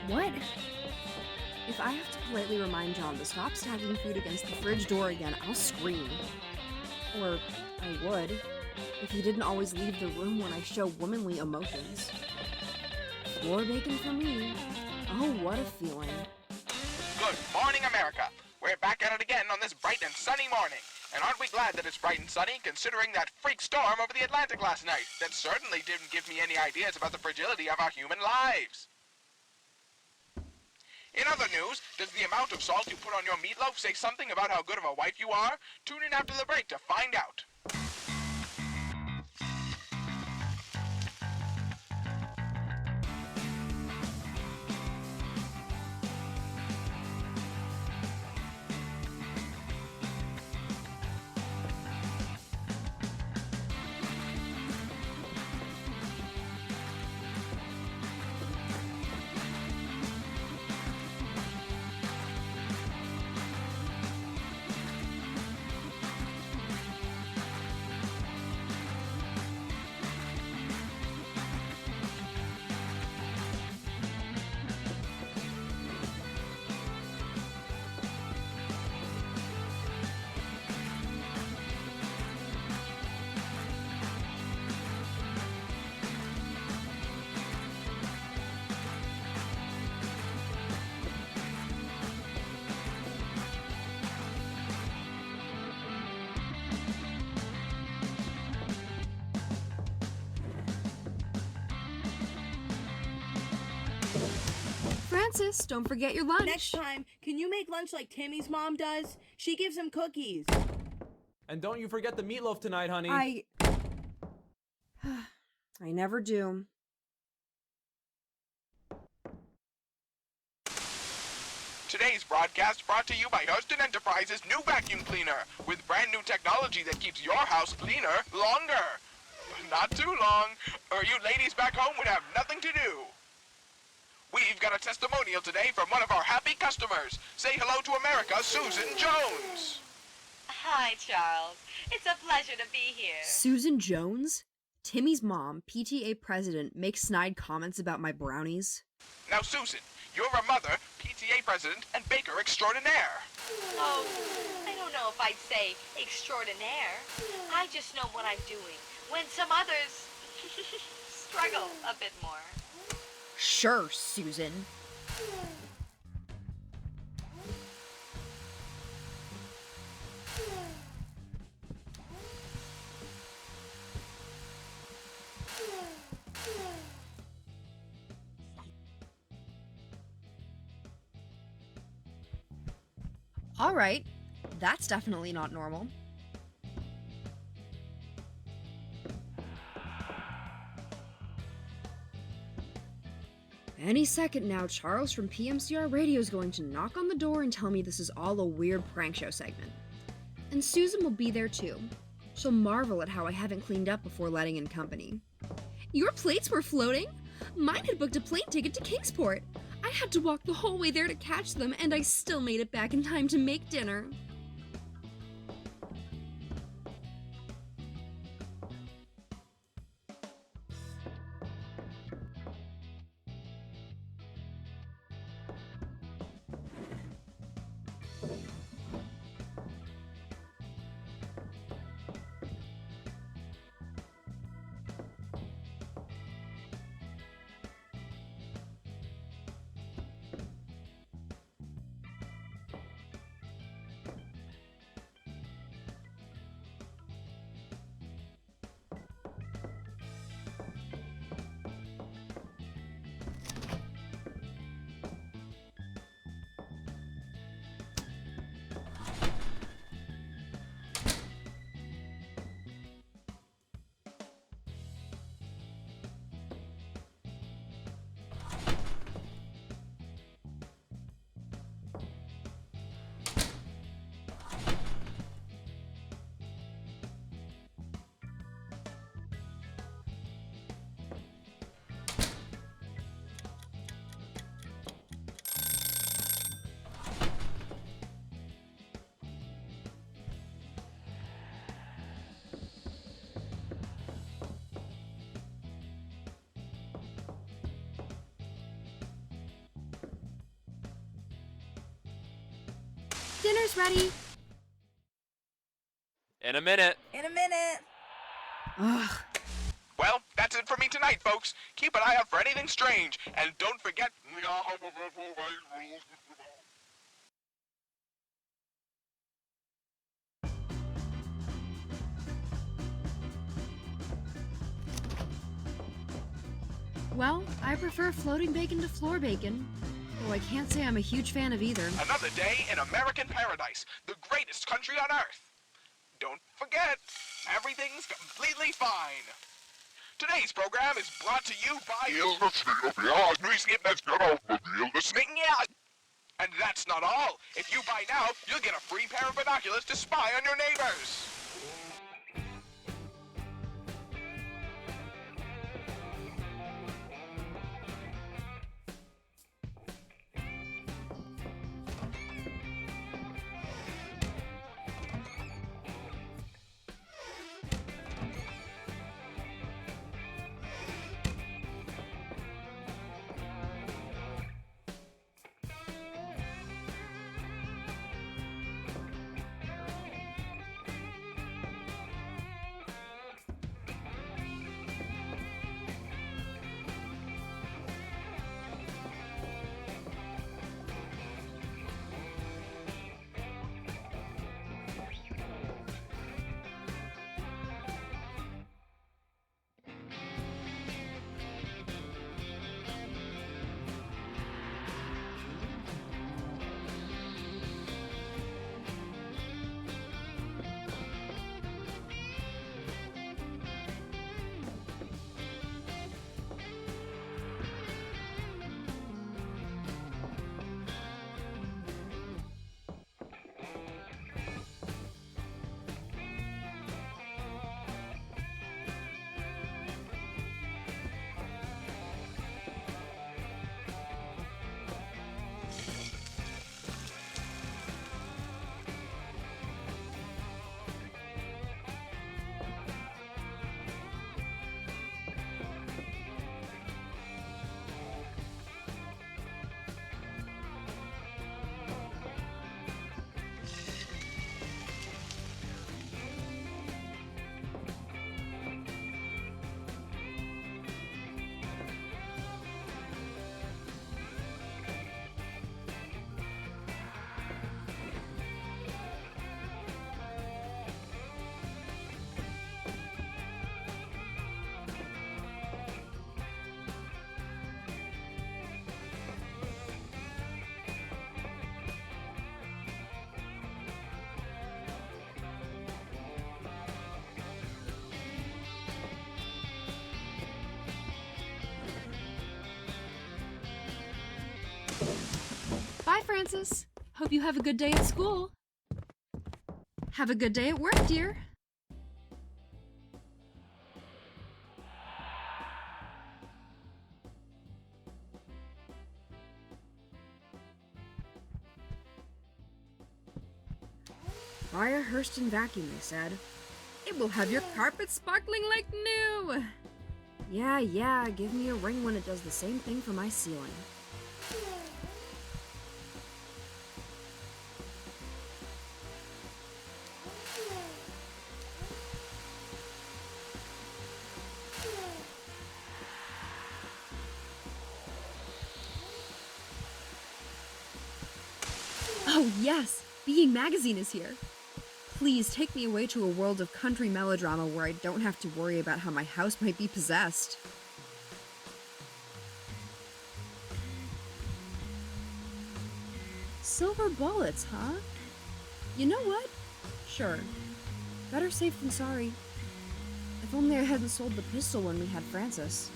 What? If I have to politely remind John to stop stacking food against the fridge door again, I'll scream. Or I would, if he didn't always leave the room when I show womanly emotions. Floor bacon for me. Oh, what a feeling. Good morning, America. We're back at it again on this bright and sunny morning. And aren't we glad that it's bright and sunny, considering that freak storm over the Atlantic last night that certainly didn't give me any ideas about the fragility of our human lives. In other news, does the amount of salt you put on your meatloaf say something about how good of a wife you are? Tune in after the break to find out. Francis, don't forget your lunch. Next time, can you make lunch like Timmy's mom does? She gives him cookies. And don't you forget the meatloaf tonight, honey. I never do. Today's broadcast brought to you by Huston Enterprises' new vacuum cleaner with brand new technology that keeps your house cleaner longer. Not too long, or you ladies back home would have nothing to do. We've got a testimonial today from one of our happy customers. Say hello to America, Susan Jones. Hi, Charles. It's a pleasure to be here. Susan Jones? Timmy's mom, PTA president, makes snide comments about my brownies. Now, Susan, you're a mother, PTA president, and baker extraordinaire. Oh, I don't know if I'd say extraordinaire. I just know what I'm doing when some others struggle a bit more. Sure, Susan. All right, that's definitely not normal. Any second now, Charles from PMCR Radio is going to knock on the door and tell me this is all a weird prank show segment. And Susan will be there too. She'll marvel at how I haven't cleaned up before letting in company. Your plates were floating? Mine had booked a plane ticket to Kingsport. I had to walk the whole way there to catch them, and I still made it back in time to make dinner. Dinner's ready. In a minute. In a minute. Ugh. Well, that's it for me tonight, folks. Keep an eye out for anything strange, and don't forget... Well, I prefer floating bacon to floor bacon, though I can't say I'm a huge fan of either. Another day in American paradise, the greatest country on earth. Don't forget, everything's completely fine. Today's program is brought to you by... And that's not all. If you buy now, you'll get a free pair of binoculars to spy on your neighbors. Bye, Francis. Hope you have a good day at school. Have a good day at work, dear. Buy a Hurston vacuum, they said. It will have your carpet sparkling like new. Yeah, give me a ring when it does the same thing for my ceiling. Oh yes, Being Magazine is here. Please take me away to a world of country melodrama where I don't have to worry about how my house might be possessed. Silver bullets, huh? You know what? Sure. Better safe than sorry. If only I hadn't sold the pistol when we had Francis.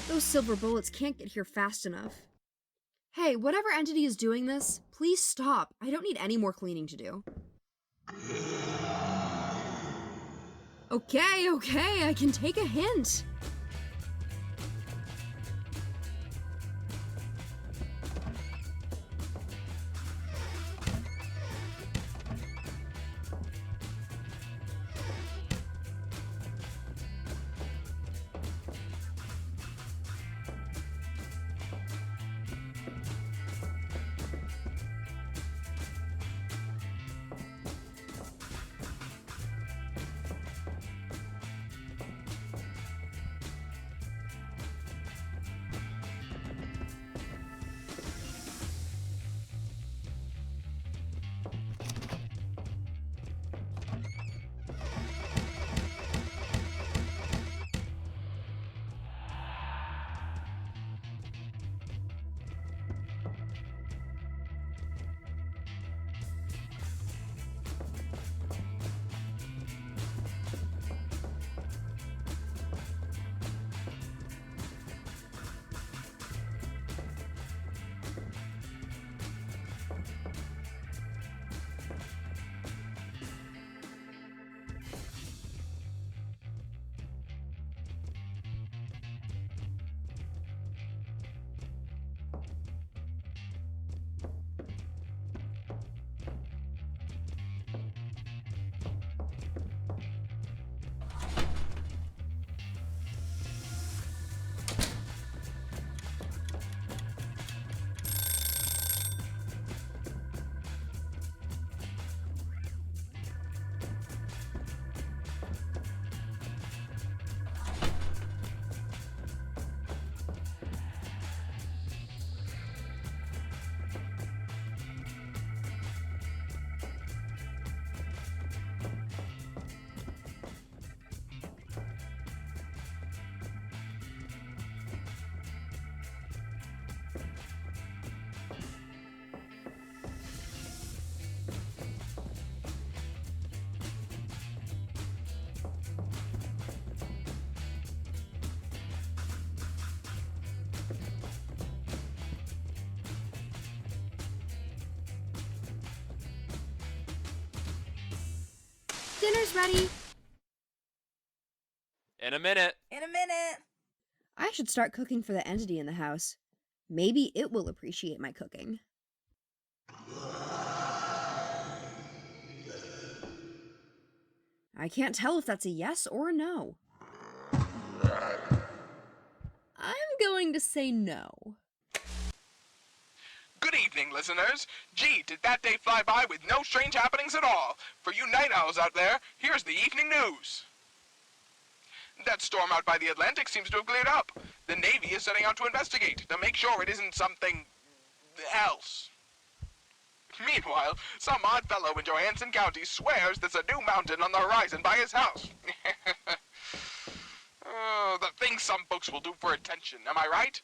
Those silver bullets can't get here fast enough. Hey, whatever entity is doing this, please stop. I don't need any more cleaning to do. Okay, I can take a hint. Dinner's ready. In a minute. In a minute. I should start cooking for the entity in the house. Maybe it will appreciate my cooking. I can't tell if that's a yes or a no. I'm going to say no. Good evening, listeners. Gee, did that day fly by with no strange happenings at all? For you night owls out there, here's the evening news. That storm out by the Atlantic seems to have cleared up. The Navy is setting out to investigate to make sure it isn't something else. Meanwhile, some odd fellow in Johansson County swears there's a new mountain on the horizon by his house. Oh, the things some folks will do for attention, am I right?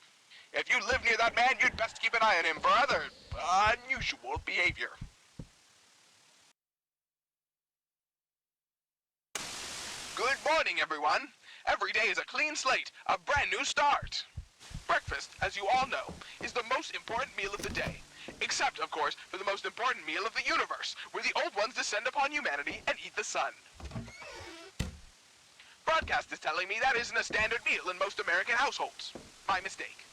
If you live near that man, you'd best keep an eye on him for other unusual behavior. Good morning, everyone. Every day is a clean slate, a brand new start. Breakfast, as you all know, is the most important meal of the day. Except, of course, for the most important meal of the universe, where the old ones descend upon humanity and eat the sun. Broadcast is telling me that isn't a standard meal in most American households. My mistake.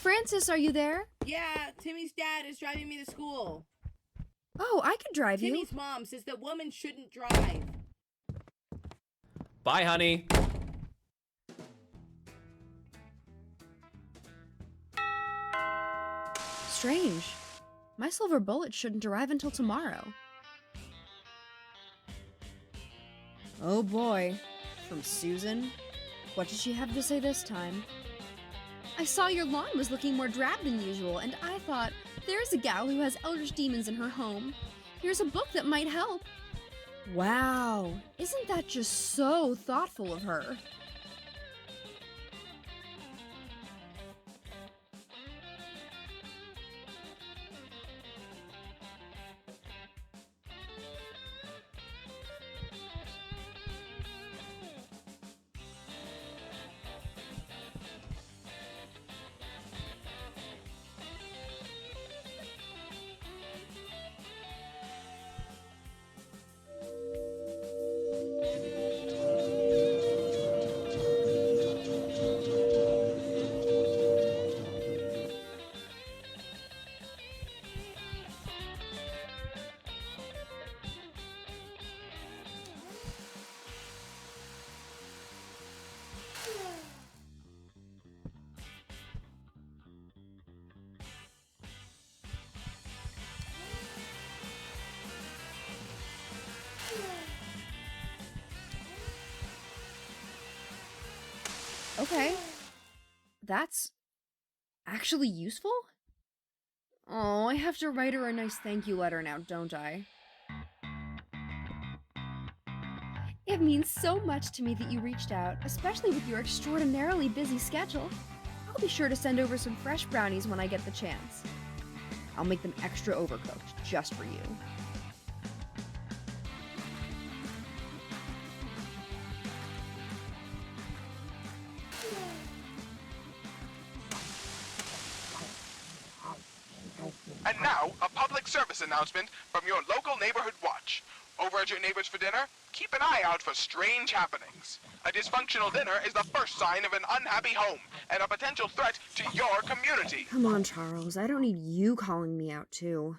Francis, are you there? Yeah, Timmy's dad is driving me to school. Oh, I could drive you. Timmy's mom says that women shouldn't drive. Bye, honey. Strange. My silver bullet shouldn't arrive until tomorrow. Oh boy. From Susan? What did she have to say this time? I saw your lawn was looking more drab than usual, and I thought, there's a gal who has eldritch demons in her home. Here's a book that might help. Wow, isn't that just so thoughtful of her? Okay. That's actually useful? Oh, I have to write her a nice thank you letter now, don't I? It means so much to me that you reached out, especially with your extraordinarily busy schedule. I'll be sure to send over some fresh brownies when I get the chance. I'll make them extra overcooked, just for you. And now, a public service announcement from your local neighborhood watch. Over at your neighbors for dinner, keep an eye out for strange happenings. A dysfunctional dinner is the first sign of an unhappy home and a potential threat to your community. Come on, Charles. I don't need you calling me out, too.